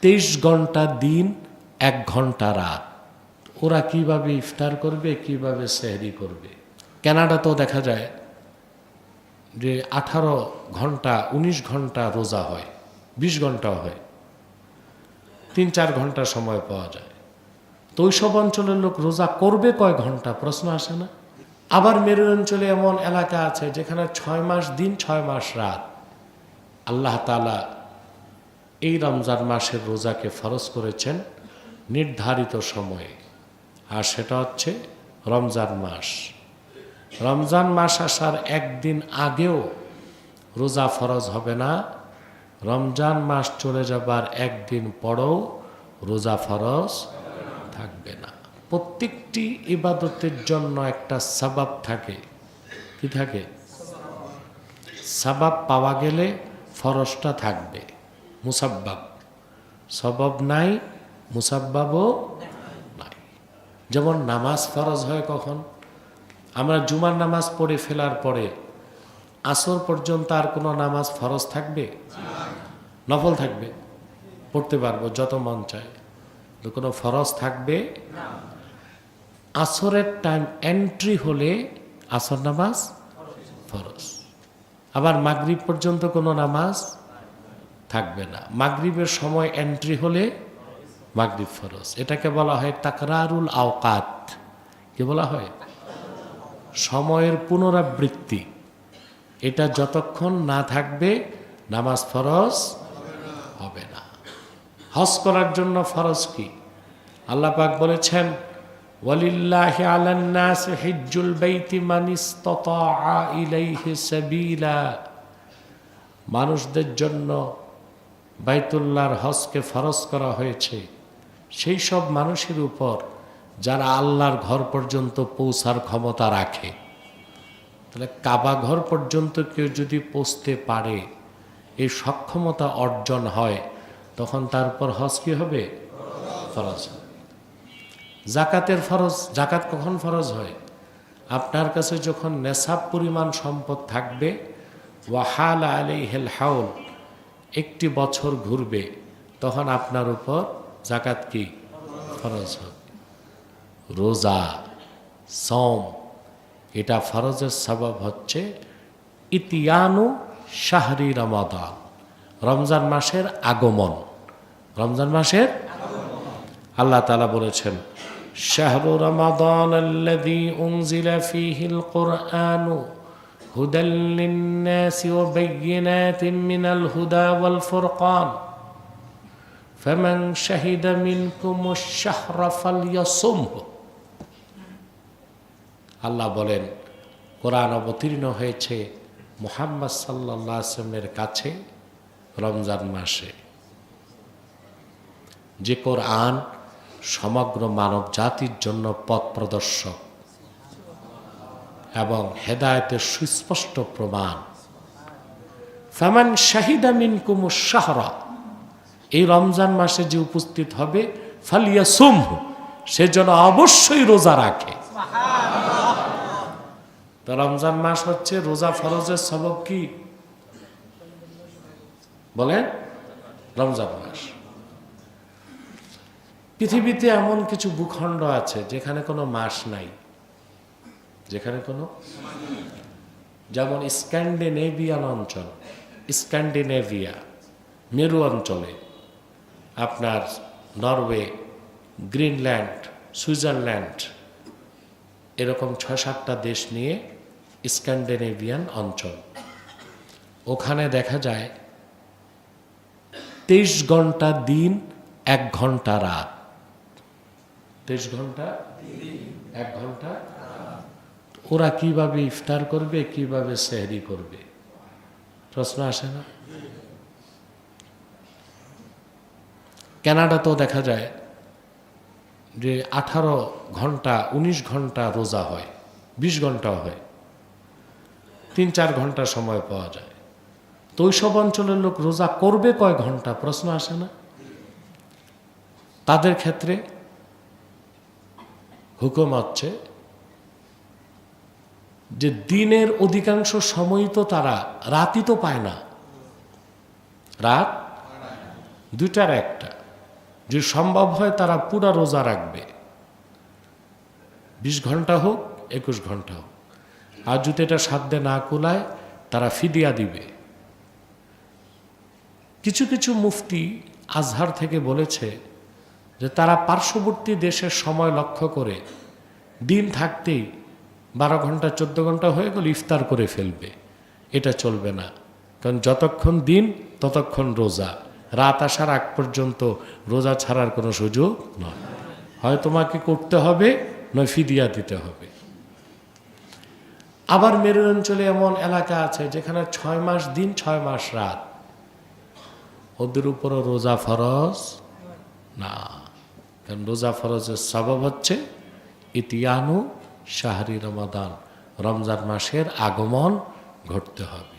23 ঘন্টা দিন, 1 ঘন্টা রাত। ওরা কিভাবে ইফতার করবে, কিভাবে সেহরি করবে? কানাডাতেও দেখা যায় যে 18 ঘন্টা 19 ঘন্টা রোজা হয়, 20 ঘন্টাও হয়, 3-4 ঘন্টা সময় পাওয়া যায়। তো ওইসব অঞ্চলের লোক রোজা করবে কয় ঘন্টা, প্রশ্ন আসে না? আবার মেরু অঞ্চলে এমন এলাকা আছে যেখানে 6 মাস দিন 6 মাস রাত। আল্লাহ তাআলা এই রমজান মাসের রোজাকে ফরজ করেছেন নির্ধারিত সময়ে, আর সেটা হচ্ছে রমজান মাস। রমজান মাস আসার একদিন আগেও রোজা ফরজ হবে না, রমজান মাস চলে যাবার একদিন পরেও রোজা ফরজ থাকবে না। প্রত্যেকটি ইবাদতের জন্য একটা সাবাব থাকে। কি থাকে? সাবাব পাওয়া গেলে ফরজটা থাকবে, মুসাব্বাব। সবাব নাই, মুসাব্বাবও নাই। যেমন নামাজ ফরজ হয় কখন? আমরা জুমার নামাজ পড়ে ফেলার পরে আসর পর্যন্ত আর কোনো নামাজ ফরজ থাকবে? নফল থাকবে, পড়তে পারবো যত মন চায়, তো কোনো ফরজ থাকবে? আসরের টাইম এন্ট্রি হলে আসর নামাজ ফরজ। আবার মাগরিব পর্যন্ত কোনো নামাজ থাকবে না, মাগরিবের সময় এন্ট্রি হলে মাগরিব ফরজ। এটাকে বলা হয় তাকরারুল আওকাত। কি বলা হয়? সময়ের পুনরাবৃত্তি। এটা যতক্ষণ না থাকবে নামাজ ফরজ হবে না। হজ করার জন্য ফরজ কি? আল্লাহ পাক বলেছেন, ওয়ালিল্লাহি আলান নাস হিজ্জুল বাইতি মান ইসতাতা ইলাইহি সাবিলা। মানুষদের জন্য বাইতুল্লাহর হজকে ফরজ করা হয়েছে সেই সব মানুষের উপর যারা আল্লাহর ঘর পর্যন্ত পৌঁছার ক্ষমতা রাখে। তাহলে কাবা ঘর পর্যন্ত কেউ যদি পৌঁছতে পারে, এই সক্ষমতা অর্জন হয়, তখন তারপর হজ কি হবে? ফরজ হবে। জাকাতের ফরজ, জাকাত কখন ফরজ হয়? আপনার কাছে যখন নেসাব পরিমাণ সম্পদ থাকবে, ওয়াহাল আলাইহিল হাউল, 1 বছর ঘুরবে, তখন আপনার উপর জাকাত কি ফরজ হবে। রোজা, সওম, এটা ফরজের সবব হচ্ছে ইতিয়ানু শাহরি রমাদান, রমজান মাসের আগমন। রমজান মাসের আল্লাহ তাআলা বলেছেন, শাহরু রমাদান আল্লাযী উনজিলা ফীহিল কুরআনু হুদাল লিন-নাসি ওয়া বায়্যিনাতিন মিনাল হুদা ওয়াল ফুরকান ফামান শাহিদা মিনকুমুশ শাহরা ফালইয়াসুমহু। আল্লাহ বলেন, কোরআন অবতীর্ণ হয়েছে মুহাম্মদ সাল্লাল্লাহু আলাইহি ওয়াসাল্লামের কাছে রমজান মাসে, যে কোরআন সমগ্র মানব জাতির জন্য পথ প্রদর্শক এবং হেদায়েতের সুস্পষ্ট প্রমাণ। ফামান শাহিদা মিনকুমুশ শাহরা, এই রমজান মাসে যে উপস্থিত হবে, ফালিয়াসুমহু, সেজন্য অবশ্যই রোজা রাখে। তো রমজান মাস হচ্ছে রোজা ফরজের সবব কি বলেন? রমজান মাস। পৃথিবীতে এমন কিছু ভূখণ্ড আছে যেখানে কোনো মাস নাই, যেখানে কোনো, যেমন স্ক্যান্ডিনেভিয়ান অঞ্চল, স্ক্যান্ডিনেভিয়া, মেরু অঞ্চলে আপনার নরওয়ে, গ্রিনল্যান্ড, সুইজারল্যান্ড, এরকম 6-7টা দেশ নিয়ে স্ক্যান্ডিনেভিয়ান অঞ্চল। ওখানে দেখা যায় 23 ঘন্টা দিন, 1 ঘন্টা রাত। 23 ঘন্টা 1 ঘন্টা। ওরা কিভাবে ইফতার করবে, কিভাবে সেহরি করবে? প্রশ্ন আসে না? কানাডাতেও দেখা যায় যে 18 ঘন্টা 19 ঘন্টা রোজা হয়, 20 ঘন্টাও হয়, 3-4 ঘন্টা সময় পাওয়া যায়। তো ওইসব অঞ্চলের লোক রোজা করবে কয় ঘন্টা, প্রশ্ন আসে না? তাদের ক্ষেত্রে হুকুম হচ্ছে যে দিনের অধিকাংশ সময় তো তারা রাতই তো পায় না, রাত 2টার 1টা, যে সম্ভব হয় তারা পুরা রোজা রাখবে, 20 ঘন্টা হোক 21 ঘন্টা হোক। আর যদি এটা সাধ্যে না কুলায় তারা ফিদিয়া দিবে। কিছু কিছু মুফতি আজহার থেকে বলেছে যে তারা পার্শ্ববর্তী দেশের সময় লক্ষ্য করে দিন থাকতেই 12 ঘন্টা 14 ঘন্টা হয়ে গেল ইফতার করে ফেলবে। এটা চলবে না, কারণ যতক্ষণ দিন ততক্ষণ রোজা, রাত আসার আগ পর্যন্ত রোজা ছাড়ার কোনো সুযোগ নয়। হয় তোমাকে করতে হবে, নয় ফিদিয়া দিতে হবে। আবার মেরু অঞ্চলে এমন এলাকা আছে যেখানে 6 মাস দিন 6 মাস রাত, ওদের উপরও রোজা ফরজ না। কারণ রোজা ফরজের সবব হচ্ছে ইতিয়ানু শাহরি রমাদান, রমজান মাসের আগমন ঘটতে হবে।